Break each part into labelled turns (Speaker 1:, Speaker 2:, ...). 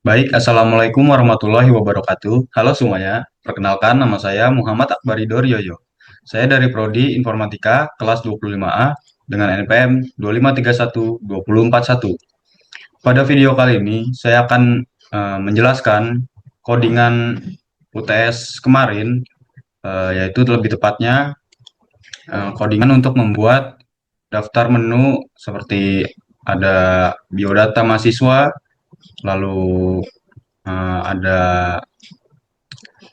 Speaker 1: Baik, Assalamualaikum warahmatullahi wabarakatuh. Halo semuanya, perkenalkan nama saya Muhammad Akbaridor Yoyo. Saya dari Prodi Informatika kelas 25A dengan NPM 2531241. Pada video kali ini, saya akan menjelaskan codingan UTS kemarin, yaitu lebih tepatnya codingan untuk membuat daftar menu seperti ada biodata mahasiswa, lalu ada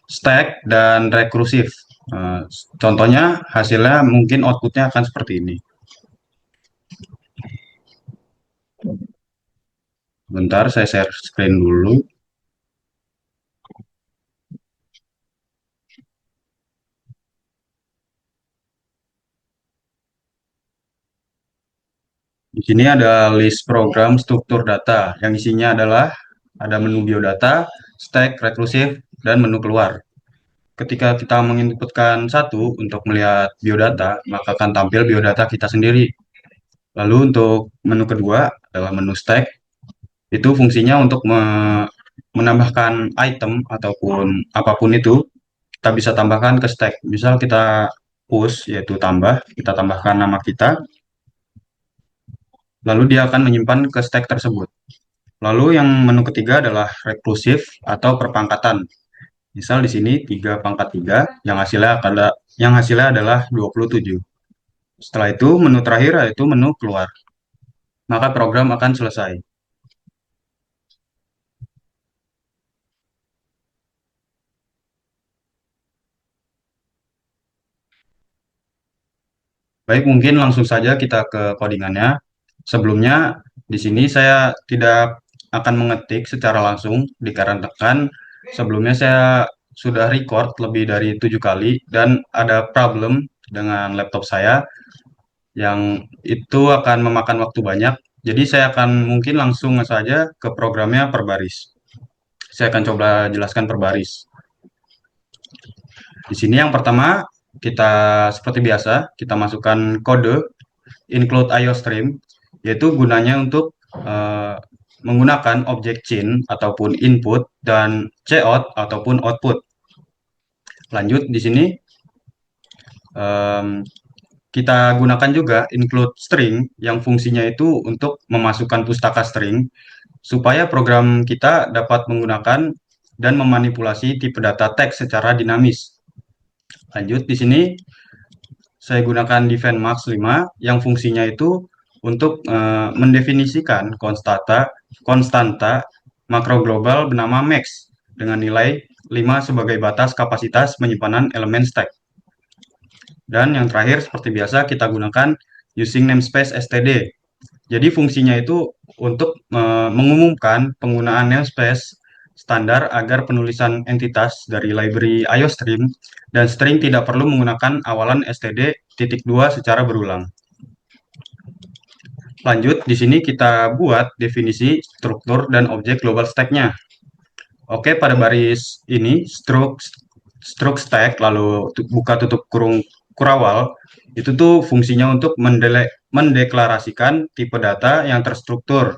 Speaker 1: stack dan rekursif. Eh, Contohnya hasilnya mungkin outputnya akan seperti ini. Bentar, saya share screen dulu. Di sini ada list program struktur data yang isinya adalah ada menu biodata, stack, rekursif, dan menu keluar. Ketika kita menginputkan satu untuk melihat biodata, maka akan tampil biodata kita sendiri. Lalu untuk menu kedua adalah menu stack. Itu fungsinya untuk menambahkan item ataupun apapun itu, kita bisa tambahkan ke stack. Misal kita push, yaitu tambah, kita tambahkan nama kita, lalu dia akan menyimpan ke stack tersebut. Lalu yang menu ketiga adalah rekursif atau perpangkatan. Misal di sini 3 pangkat 3, yang hasilnya adalah 27. Setelah itu, menu terakhir yaitu menu keluar. Maka program akan selesai. Baik, mungkin langsung saja kita ke codingannya. Sebelumnya, di sini saya tidak akan mengetik secara langsung dikarenakan sebelumnya saya sudah record lebih dari 7 kali dan ada problem dengan laptop saya yang itu akan memakan waktu banyak. Jadi saya akan mungkin langsung saja ke programnya per baris. Saya akan coba jelaskan per baris. Di sini yang pertama kita seperti biasa kita masukkan kode include IOStream, yaitu gunanya untuk eh, menggunakan objek chain ataupun input dan cout ataupun output. Lanjut di sini em, kita gunakan juga include string yang fungsinya itu untuk memasukkan pustaka string supaya program kita dapat menggunakan dan memanipulasi tipe data teks secara dinamis. Lanjut di sini saya gunakan define max 5 yang fungsinya itu untuk mendefinisikan konstanta makro global bernama max dengan nilai 5 sebagai batas kapasitas penyimpanan elemen stack. Dan yang terakhir seperti biasa kita gunakan using namespace std. Jadi fungsinya itu untuk mengumumkan penggunaan namespace standar agar penulisan entitas dari library IOStream dan string tidak perlu menggunakan awalan std.2 secara berulang. Lanjut, di sini kita buat definisi struktur dan objek global stack-nya. Oke, pada baris ini, struk stack, lalu buka tutup kurung kurawal, itu tuh fungsinya untuk mendeklarasikan tipe data yang terstruktur,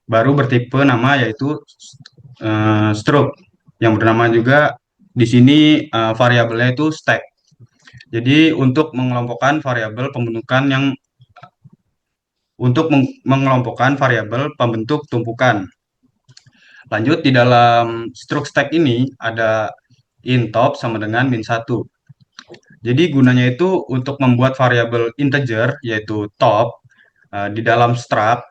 Speaker 1: baru bertipe nama yaitu struk, yang bernama juga di sini variabelnya itu stack. Jadi untuk mengelompokkan variabel pembentukan yang mengelompokkan variabel pembentuk tumpukan. Lanjut di dalam struk stack ini ada int top sama dengan min 1. Jadi gunanya itu untuk membuat variabel integer yaitu top di dalam struct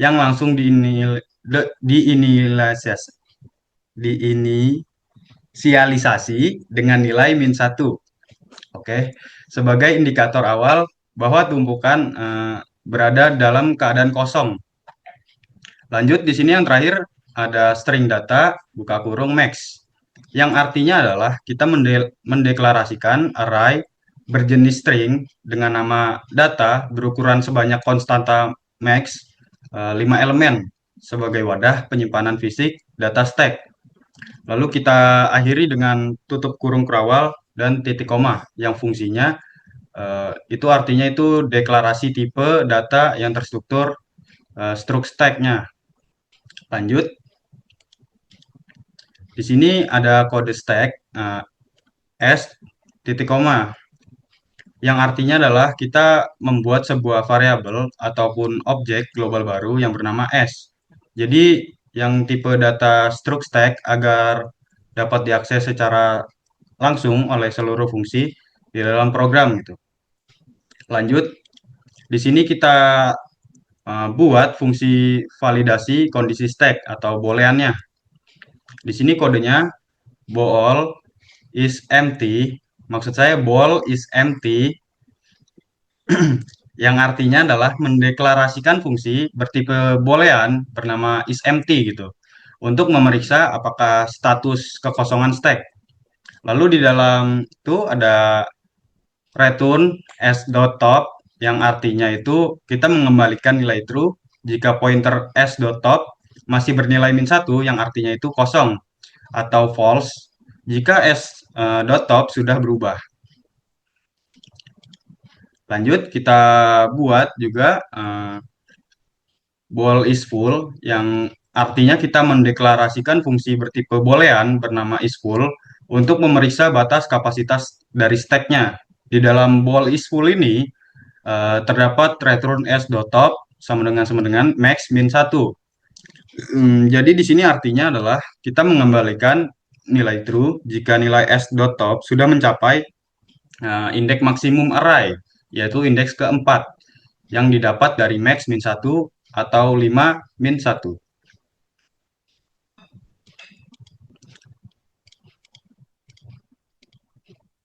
Speaker 1: yang langsung diinisialisasi dengan nilai min 1. Oke, sebagai indikator awal bahwa tumpukan berada dalam keadaan kosong. Lanjut di sini yang terakhir ada string data buka kurung max. Yang artinya adalah kita mendeklarasikan array berjenis string dengan nama data berukuran sebanyak konstanta max 5 elemen sebagai wadah penyimpanan fisik data stack. Lalu kita akhiri dengan tutup kurung kerawal dan titik koma yang fungsinya itu artinya itu deklarasi tipe data yang terstruktur struk stack-nya. Lanjut. Di sini ada kode stack s titik koma yang artinya adalah kita membuat sebuah variabel ataupun objek global baru yang bernama s. Jadi yang tipe data struct stack agar dapat diakses secara langsung oleh seluruh fungsi di dalam program gitu. Lanjut, di sini kita buat fungsi validasi kondisi stack atau booleannya. Di sini kodenya bool is empty. Maksud saya bool is empty yang artinya adalah mendeklarasikan fungsi bertipe boolean bernama is empty gitu untuk memeriksa apakah status kekosongan stack. Lalu di dalam itu ada return s.top yang artinya itu kita mengembalikan nilai true jika pointer s.top masih bernilai -1 yang artinya itu kosong atau false jika s.top sudah berubah. Lanjut kita buat juga bool is full yang artinya kita mendeklarasikan fungsi bertipe boolean bernama is full untuk memeriksa batas kapasitas dari stacknya. Di dalam bool is full ini terdapat return s.top sama dengan max -1. Jadi di sini artinya adalah kita mengembalikan nilai true jika nilai s.top sudah mencapai indeks maksimum array, yaitu indeks keempat yang didapat dari max -1 atau 5 -1.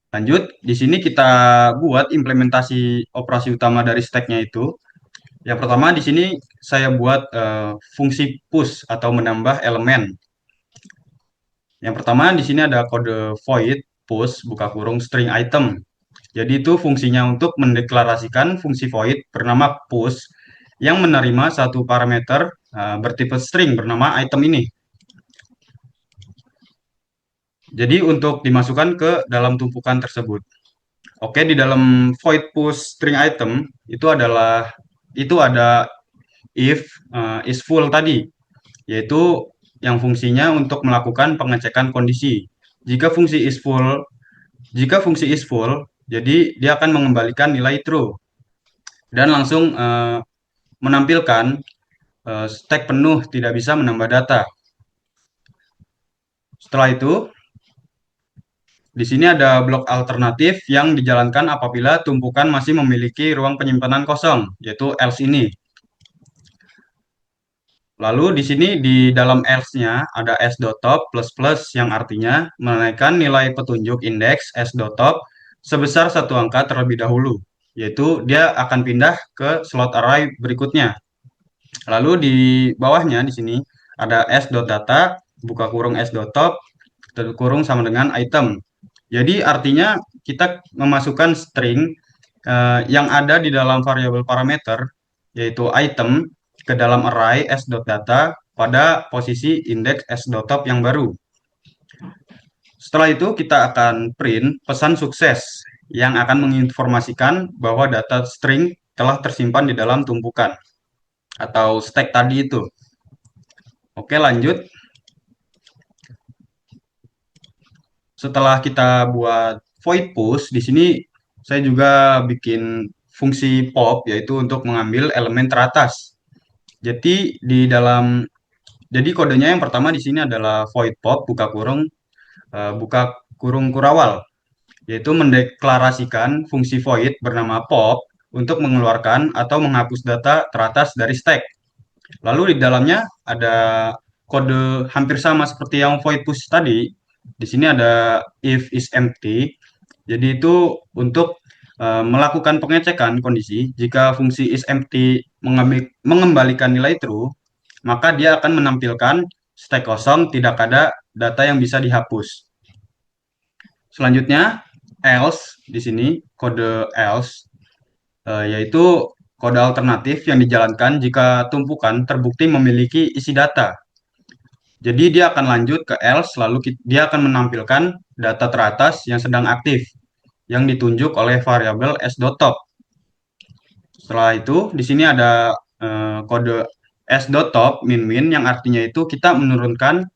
Speaker 1: Lanjut, di sini kita buat implementasi operasi utama dari stacknya itu. Yang pertama di sini saya buat fungsi push atau menambah elemen. Yang pertama di sini ada kode void push buka kurung string item. Jadi itu fungsinya untuk mendeklarasikan fungsi void bernama push yang menerima satu parameter bertipe string bernama item ini. Jadi untuk dimasukkan ke dalam tumpukan tersebut. Oke, di dalam void push string item itu ada if is full tadi, yaitu yang fungsinya untuk melakukan pengecekan kondisi. Jika fungsi is full, jadi dia akan mengembalikan nilai true dan langsung menampilkan stack penuh tidak bisa menambah data. Setelah itu, di sini ada blok alternatif yang dijalankan apabila tumpukan masih memiliki ruang penyimpanan kosong, yaitu else ini. Lalu di sini di dalam else-nya ada s.top plus plus yang artinya menaikkan nilai petunjuk indeks s.top sebesar satu angka terlebih dahulu, yaitu dia akan pindah ke slot array berikutnya. Lalu di bawahnya di sini ada s.data buka kurung s.top tutup kurung sama dengan item. Jadi artinya kita memasukkan string yang ada di dalam variabel parameter yaitu item ke dalam array s.data pada posisi indeks s.top yang baru. Setelah itu kita akan print pesan sukses yang akan menginformasikan bahwa data string telah tersimpan di dalam tumpukan atau stack tadi itu. Oke, lanjut. Setelah kita buat void push, di sini saya juga bikin fungsi pop yaitu untuk mengambil elemen teratas. Jadi di dalam jadi kodenya yang pertama di sini adalah void pop buka kurung kurawal, yaitu mendeklarasikan fungsi void bernama pop untuk mengeluarkan atau menghapus data teratas dari stack. Lalu di dalamnya ada kode hampir sama seperti yang void push tadi. Di sini ada if is empty. Jadi itu untuk melakukan pengecekan kondisi. Jika fungsi is empty mengembalikan nilai true, maka dia akan menampilkan stack kosong, tidak ada data yang bisa dihapus. Selanjutnya else di sini kode else yaitu kode alternatif yang dijalankan jika tumpukan terbukti memiliki isi data. Jadi dia akan lanjut ke else lalu dia akan menampilkan data teratas yang sedang aktif yang ditunjuk oleh variabel s.top. Setelah itu di sini ada kode s.top min-min yang artinya itu kita menurunkan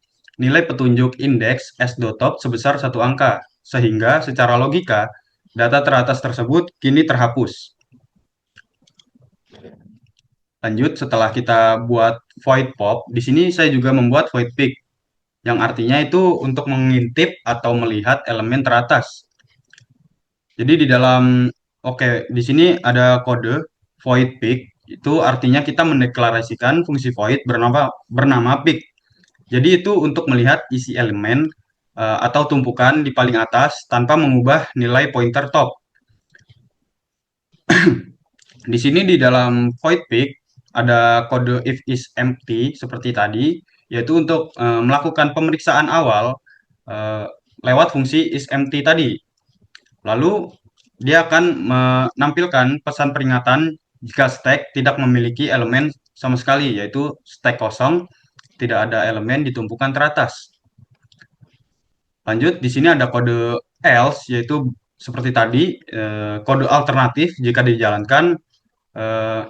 Speaker 1: nilai petunjuk indeks s.top sebesar satu angka, sehingga secara logika data teratas tersebut kini terhapus. Lanjut, setelah kita buat void pop, di sini saya juga membuat void pick, yang artinya itu untuk mengintip atau melihat elemen teratas. Jadi di dalam, oke, di sini ada kode void pick, itu artinya kita mendeklarasikan fungsi void bernama pick. Jadi itu untuk melihat isi elemen atau tumpukan di paling atas tanpa mengubah nilai pointer top. Di sini di dalam void pick ada kode if is empty seperti tadi, yaitu untuk melakukan pemeriksaan awal eh, lewat fungsi is empty tadi. Lalu dia akan menampilkan pesan peringatan jika stack tidak memiliki elemen sama sekali, yaitu stack kosong, tidak ada elemen di tumpukan teratas. Lanjut, di sini ada kode else, yaitu seperti tadi, kode alternatif jika dijalankan eh,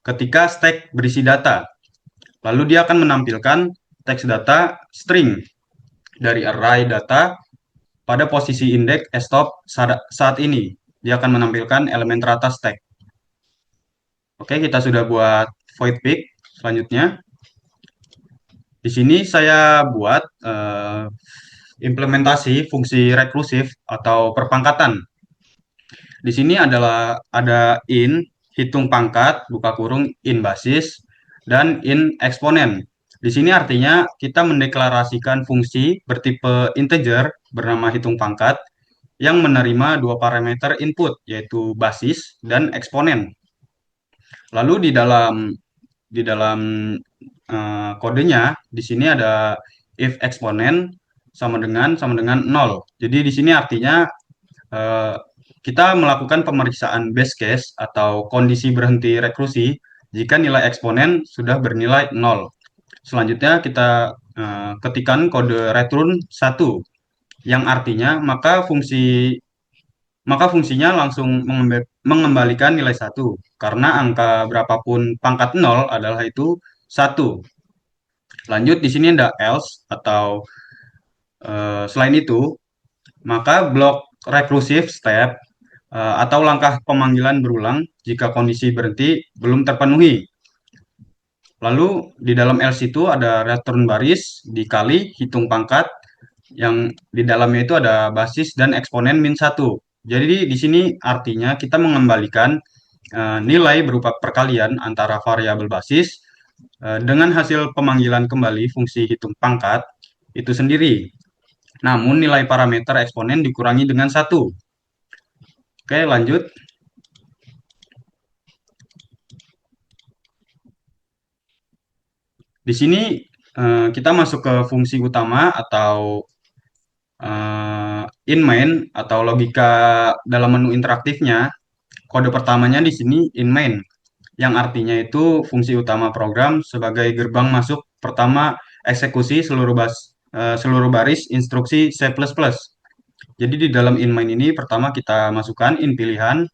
Speaker 1: ketika stack berisi data. Lalu dia akan menampilkan teks data string dari array data pada posisi indeks stop saat ini. Dia akan menampilkan elemen teratas stack. Oke, kita sudah buat void pick. Selanjutnya, di sini saya buat implementasi fungsi rekursif atau perpangkatan. Di sini adalah ada in, hitung pangkat, buka kurung, in basis, dan in eksponen. Di sini artinya kita mendeklarasikan fungsi bertipe integer bernama hitung pangkat yang menerima dua parameter input, yaitu basis dan eksponen. Lalu di dalam kodenya di sini ada if eksponen sama dengan 0. Jadi di sini artinya eh, kita melakukan pemeriksaan base case atau kondisi berhenti rekursi jika nilai eksponen sudah bernilai 0. Selanjutnya kita ketikkan kode return 1 yang artinya maka fungsinya langsung mengembalikan nilai 1 karena angka berapapun pangkat 0 adalah itu 1. Lanjut di sini ada else atau selain itu, maka blok recursive step atau langkah pemanggilan berulang jika kondisi berhenti belum terpenuhi. Lalu di dalam else itu ada return baris dikali hitung pangkat yang di dalamnya itu ada basis dan eksponen min 1. Jadi di sini artinya kita mengembalikan nilai berupa perkalian antara variabel basis dengan hasil pemanggilan kembali fungsi hitung pangkat itu sendiri. Namun nilai parameter eksponen dikurangi dengan 1. Oke, lanjut. Di sini kita masuk ke fungsi utama atau in main atau logika dalam menu interaktifnya. Kode pertamanya di sini in main, yang artinya itu fungsi utama program sebagai gerbang masuk pertama eksekusi seluruh baris instruksi C++. Jadi di dalam in main ini pertama kita masukkan in pilihan,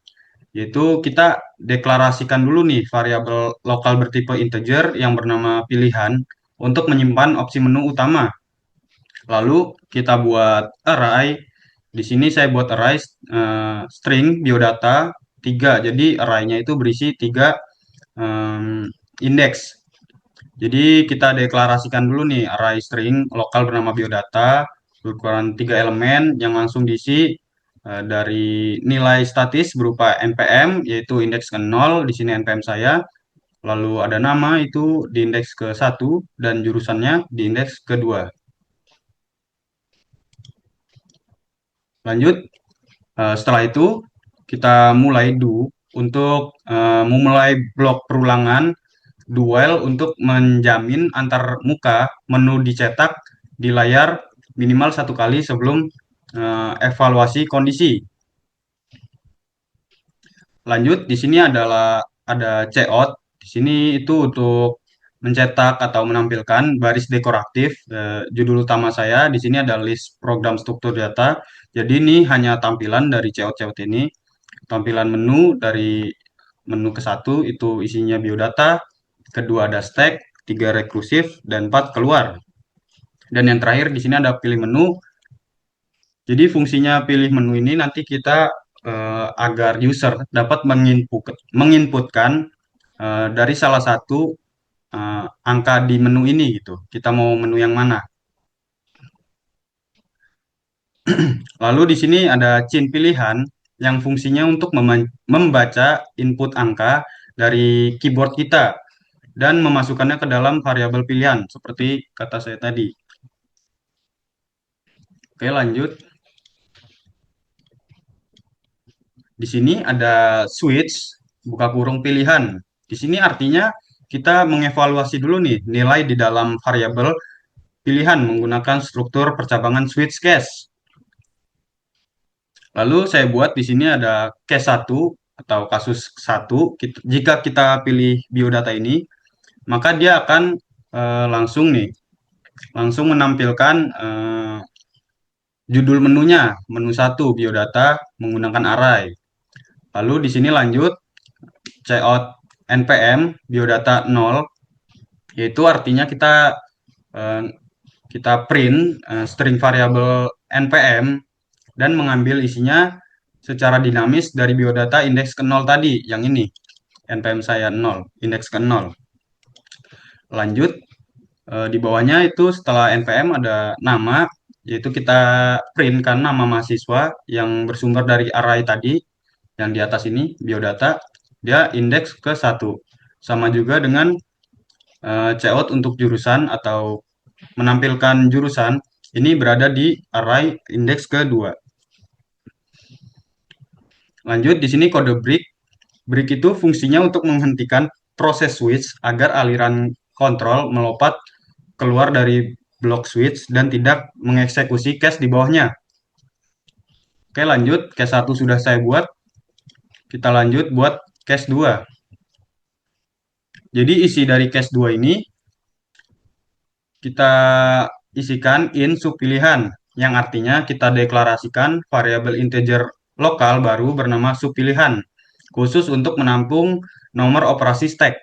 Speaker 1: yaitu kita deklarasikan dulu nih variabel lokal bertipe integer yang bernama pilihan untuk menyimpan opsi menu utama. Lalu kita buat array. Di sini saya buat array string biodata 3. Jadi array-nya itu berisi 3 indeks. Jadi kita deklarasikan dulu nih array string lokal bernama biodata berukuran 3 elemen yang langsung diisi dari nilai statis berupa npm yaitu indeks ke 0, di sini npm saya. Lalu ada nama itu di indeks ke 1 dan jurusannya di indeks kedua. Lanjut, setelah itu kita mulai do untuk memulai blok perulangan do while untuk menjamin antar muka menu dicetak di layar minimal satu kali sebelum evaluasi kondisi. Lanjut, di sini ada cout. Di sini itu untuk mencetak atau menampilkan baris dekoratif. Judul utama saya di sini ada list program struktur data. Jadi ini hanya tampilan dari cout ini. Tampilan menu dari menu ke satu itu isinya biodata, kedua ada stack, tiga rekursif, dan empat keluar. Dan yang terakhir di sini ada pilih menu. Jadi fungsinya pilih menu ini nanti kita agar user dapat menginputkan dari salah satu angka di menu ini gitu. Kita mau menu yang mana? Lalu di sini ada cin pilihan yang fungsinya untuk membaca input angka dari keyboard kita dan memasukkannya ke dalam variabel pilihan seperti kata saya tadi. Oke, lanjut. Di sini ada switch buka kurung pilihan. Di sini artinya kita mengevaluasi dulu nih nilai di dalam variabel pilihan menggunakan struktur percabangan switch case. Lalu saya buat di sini ada case satu atau kasus satu. Jika kita pilih biodata ini, maka dia akan langsung menampilkan judul menunya, menu satu biodata menggunakan array. Lalu di sini lanjut cout npm biodata 0, yaitu artinya eh, kita print string variabel npm dan mengambil isinya secara dinamis dari biodata indeks ke 0 tadi, yang ini, npm saya 0, indeks ke 0. Lanjut, di bawahnya itu setelah npm ada nama, yaitu kita print kan nama mahasiswa yang bersumber dari array tadi, yang di atas ini, biodata, dia indeks ke 1. Sama juga dengan cout untuk jurusan atau menampilkan jurusan, ini berada di array indeks ke-2. Lanjut, di sini kode break. Break itu fungsinya untuk menghentikan proses switch agar aliran kontrol melompat keluar dari blok switch dan tidak mengeksekusi cache di bawahnya. Oke, lanjut. Cache 1 sudah saya buat. Kita lanjut buat cache 2. Jadi isi dari cache 2 ini kita isikan in subpilihan, yang artinya kita deklarasikan variabel integer lokal baru bernama subpilihan, khusus untuk menampung nomor operasi stack.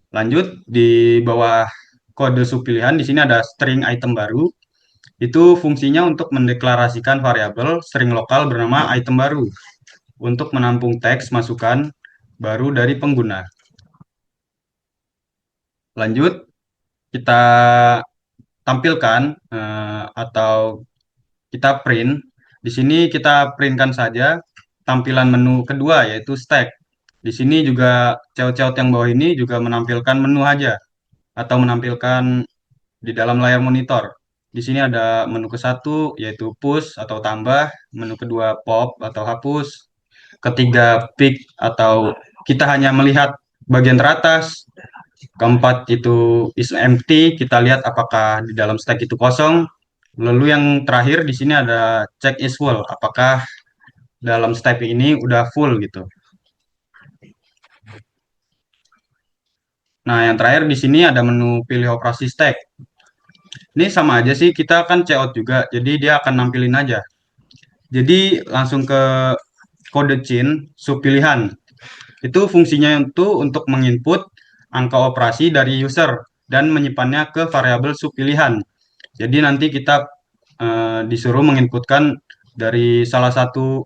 Speaker 1: Lanjut, di bawah kode subpilihan di sini ada string item baru. Itu fungsinya untuk mendeklarasikan variabel string lokal bernama item baru untuk menampung teks masukan baru dari pengguna. Lanjut, kita tampilkan atau kita print. Di sini kita printkan saja tampilan menu kedua yaitu stack. Di sini juga caut-caut yang bawah ini juga menampilkan menu aja atau menampilkan di dalam layar monitor. Di sini ada menu ke satu yaitu push atau tambah, menu kedua pop atau hapus, ketiga pick atau kita hanya melihat bagian teratas, keempat itu is empty, kita lihat apakah di dalam stack itu kosong. Lalu yang terakhir di sini ada check is full, apakah dalam stack ini udah full gitu. Nah, yang terakhir di sini ada menu pilih operasi stack. Ini sama aja sih, kita kan cout juga, jadi dia akan nampilin aja. Jadi langsung ke kode cin subpilihan. Itu fungsinya itu untuk menginput angka operasi dari user dan menyimpannya ke variabel subpilihan. Jadi nanti kita disuruh menginputkan dari salah satu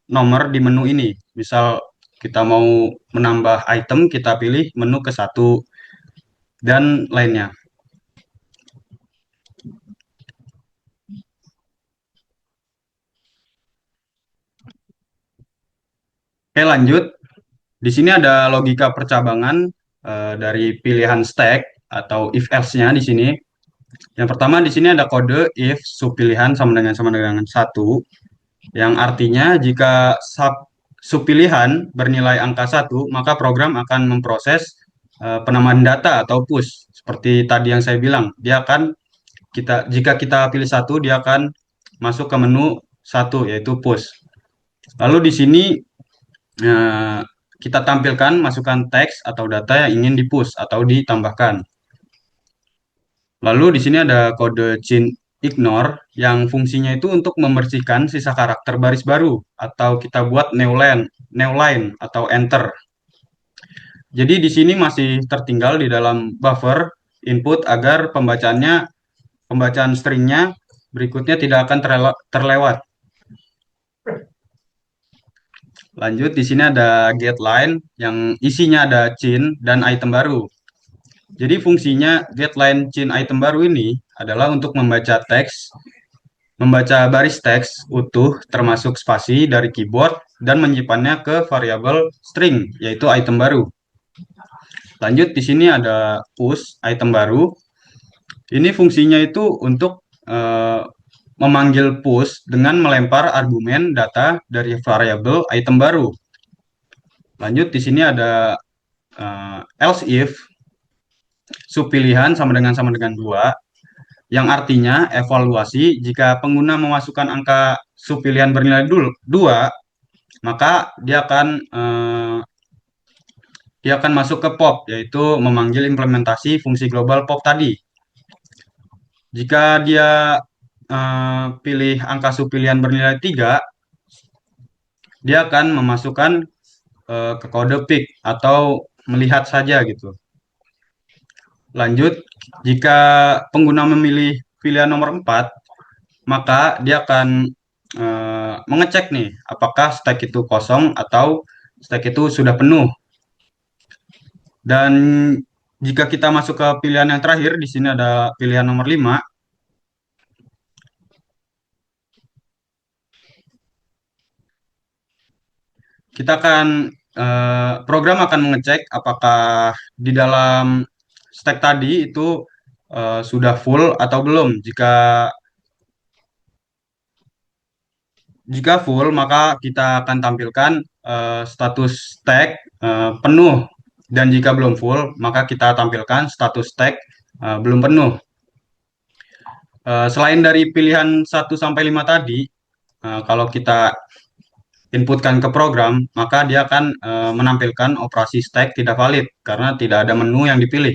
Speaker 1: nomor di menu ini. Misal kita mau menambah item, kita pilih menu ke satu dan lainnya. Oke, lanjut. Di sini ada logika percabangan dari pilihan stack atau if else-nya di sini. Yang pertama di sini ada kode if subpilihan sama dengan satu, yang artinya jika subpilihan bernilai angka satu, maka program akan memproses penambahan data atau push. Seperti tadi yang saya bilang, dia akan jika kita pilih satu, dia akan masuk ke menu satu yaitu push. Lalu di sini eh, kita tampilkan masukkan teks atau data yang ingin di-push atau ditambahkan. Lalu di sini ada kode chain ignore yang fungsinya itu untuk membersihkan sisa karakter baris baru atau kita buat new line atau enter. Jadi di sini masih tertinggal di dalam buffer input agar pembacaannya pembacaan stringnya berikutnya tidak akan terlewat. Lanjut, di sini ada getLine yang isinya ada chain dan item baru. Jadi fungsinya getLine chain item baru ini adalah untuk membaca baris teks utuh termasuk spasi dari keyboard dan menyimpannya ke variabel string, yaitu item baru. Lanjut, di sini ada push item baru. Ini fungsinya itu untuk memanggil push dengan melempar argumen data dari variabel item baru. Lanjut, di sini ada else if subpilihan sama dengan 2, yang artinya evaluasi jika pengguna memasukkan angka subpilihan bernilai 2, maka dia akan masuk ke pop, yaitu memanggil implementasi fungsi global pop tadi. Jika dia pilih angka subpilihan bernilai 3, dia akan memasukkan ke kode pick atau melihat saja gitu. Lanjut, jika pengguna memilih pilihan nomor 4, maka dia akan mengecek nih apakah stack itu kosong atau stack itu sudah penuh. Dan jika kita masuk ke pilihan yang terakhir, di sini ada pilihan nomor 5. Program akan mengecek apakah di dalam stack tadi itu sudah full atau belum. Jika full, maka kita akan tampilkan status stack penuh. Dan jika belum full, maka kita tampilkan status stack belum penuh. Selain dari pilihan 1 sampai 5 tadi, kalau kita inputkan ke program, maka dia akan menampilkan operasi stack tidak valid karena tidak ada menu yang dipilih.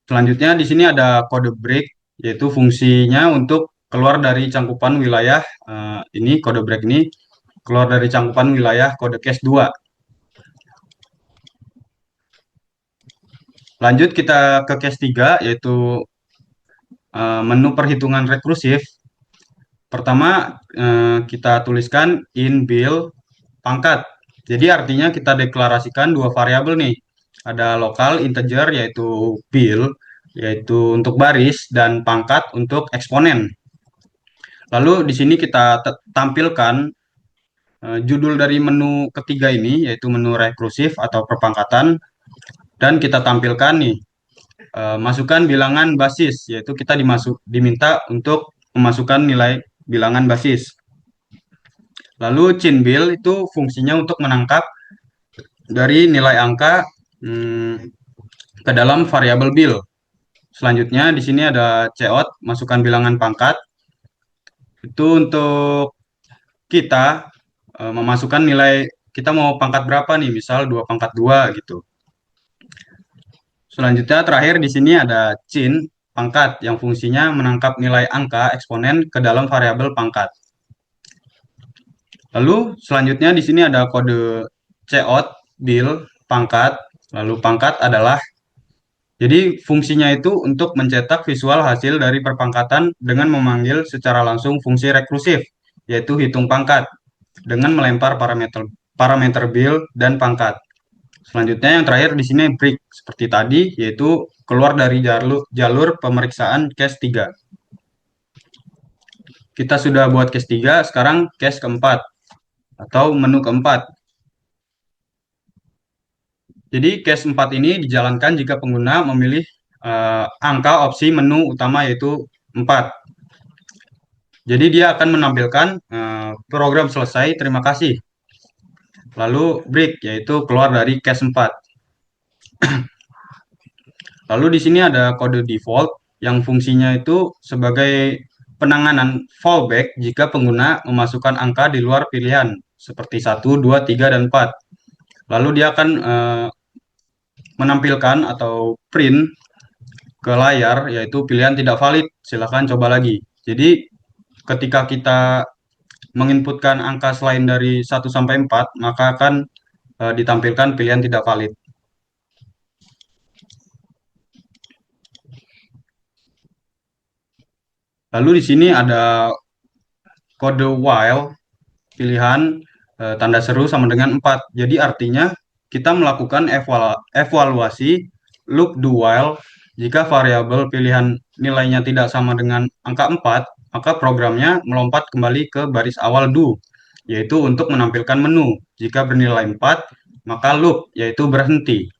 Speaker 1: Selanjutnya di sini ada kode break, yaitu fungsinya untuk keluar dari cangkupan wilayah ini kode break ini keluar dari cangkupan wilayah kode case 2. Lanjut kita ke case 3, yaitu menu perhitungan rekursif. Pertama kita tuliskan in bill pangkat. Jadi artinya kita deklarasikan dua variabel nih. Ada lokal integer yaitu bill, yaitu untuk baris, dan pangkat untuk eksponen. Lalu di sini kita tampilkan judul dari menu ketiga ini, yaitu menu rekursif atau perpangkatan, dan kita tampilkan nih masukkan bilangan basis, yaitu kita diminta untuk memasukkan nilai bilangan basis. Lalu chain bill itu fungsinya untuk menangkap dari nilai angka ke dalam variabel bill. Selanjutnya di sini ada cout, masukkan bilangan pangkat. Itu untuk kita memasukkan nilai kita mau pangkat berapa nih, misal 2 pangkat 2 gitu. Selanjutnya terakhir di sini ada chain pangkat yang fungsinya menangkap nilai angka eksponen ke dalam variabel pangkat. Lalu selanjutnya di sini ada kode cout bill pangkat. Lalu pangkat adalah, jadi fungsinya itu untuk mencetak visual hasil dari perpangkatan dengan memanggil secara langsung fungsi rekursif, yaitu hitung pangkat dengan melempar parameter parameter bill dan pangkat. Selanjutnya yang terakhir di sini break seperti tadi, yaitu keluar dari jalur pemeriksaan case 3. Kita sudah buat case 3, sekarang case keempat atau menu keempat. Jadi case 4 ini dijalankan jika pengguna memilih angka opsi menu utama yaitu 4. Jadi dia akan menampilkan program selesai, terima kasih. Lalu break, yaitu keluar dari case 4. Lalu di sini ada kode default yang fungsinya itu sebagai penanganan fallback jika pengguna memasukkan angka di luar pilihan seperti 1, 2, 3, dan 4. Lalu dia akan menampilkan atau print ke layar yaitu pilihan tidak valid, silahkan coba lagi. Jadi ketika kita menginputkan angka selain dari 1 sampai 4, maka akan ditampilkan pilihan tidak valid. Lalu di sini ada kode while pilihan tanda seru sama dengan 4. Jadi artinya kita melakukan evaluasi loop do while jika variabel pilihan nilainya tidak sama dengan angka 4, maka programnya melompat kembali ke baris awal do, yaitu untuk menampilkan menu. Jika bernilai 4, maka loop, yaitu berhenti.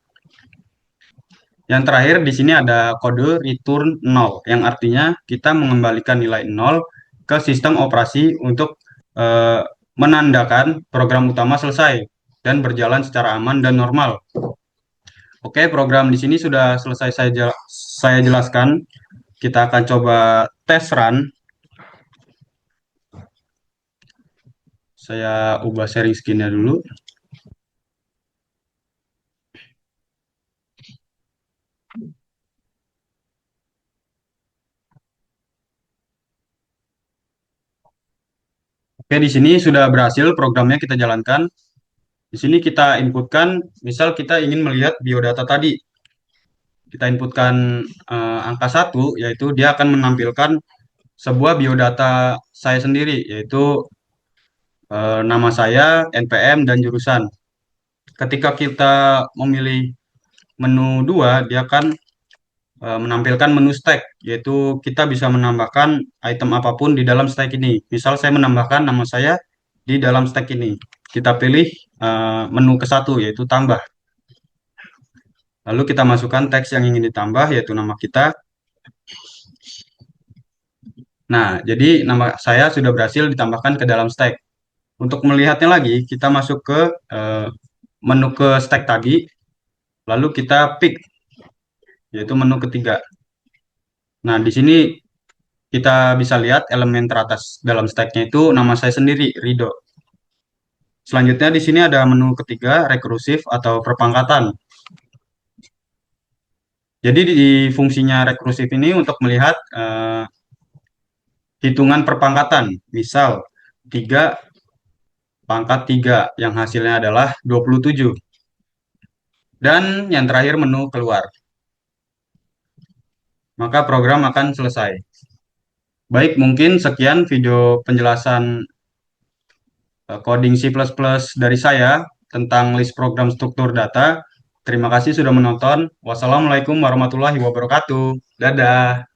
Speaker 1: Yang terakhir di sini ada kode return 0, yang artinya kita mengembalikan nilai 0 ke sistem operasi untuk eh, menandakan program utama selesai dan berjalan secara aman dan normal. Oke, program di sini sudah selesai saya jelaskan. Kita akan coba tes run. Saya ubah sharing screen-nya dulu. Oke, di sini sudah berhasil programnya kita jalankan. Di sini kita inputkan, misal kita ingin melihat biodata tadi. Kita inputkan angka 1, yaitu dia akan menampilkan sebuah biodata saya sendiri, yaitu nama saya, NPM, dan jurusan. Ketika kita memilih menu 2, dia akan menampilkan menu stack, yaitu kita bisa menambahkan item apapun di dalam stack ini. Misal saya menambahkan nama saya di dalam stack ini. Kita pilih menu ke-1, yaitu tambah. Lalu kita masukkan teks yang ingin ditambah, yaitu nama kita. Nah, jadi nama saya sudah berhasil ditambahkan ke dalam stack. Untuk melihatnya lagi, kita masuk ke menu ke stack tadi, lalu kita pick, yaitu menu ketiga. Nah, di sini kita bisa lihat elemen teratas dalam stacknya itu nama saya sendiri, Rido. Selanjutnya di sini ada menu ketiga, rekursif atau perpangkatan. Jadi di fungsinya rekursif ini untuk melihat hitungan perpangkatan. Misal 3 pangkat 3 yang hasilnya adalah 27. Dan yang terakhir menu keluar. Maka program akan selesai. Baik, mungkin sekian video penjelasan coding C++ dari saya tentang list program struktur data. Terima kasih sudah menonton. Wassalamualaikum warahmatullahi wabarakatuh. Dadah.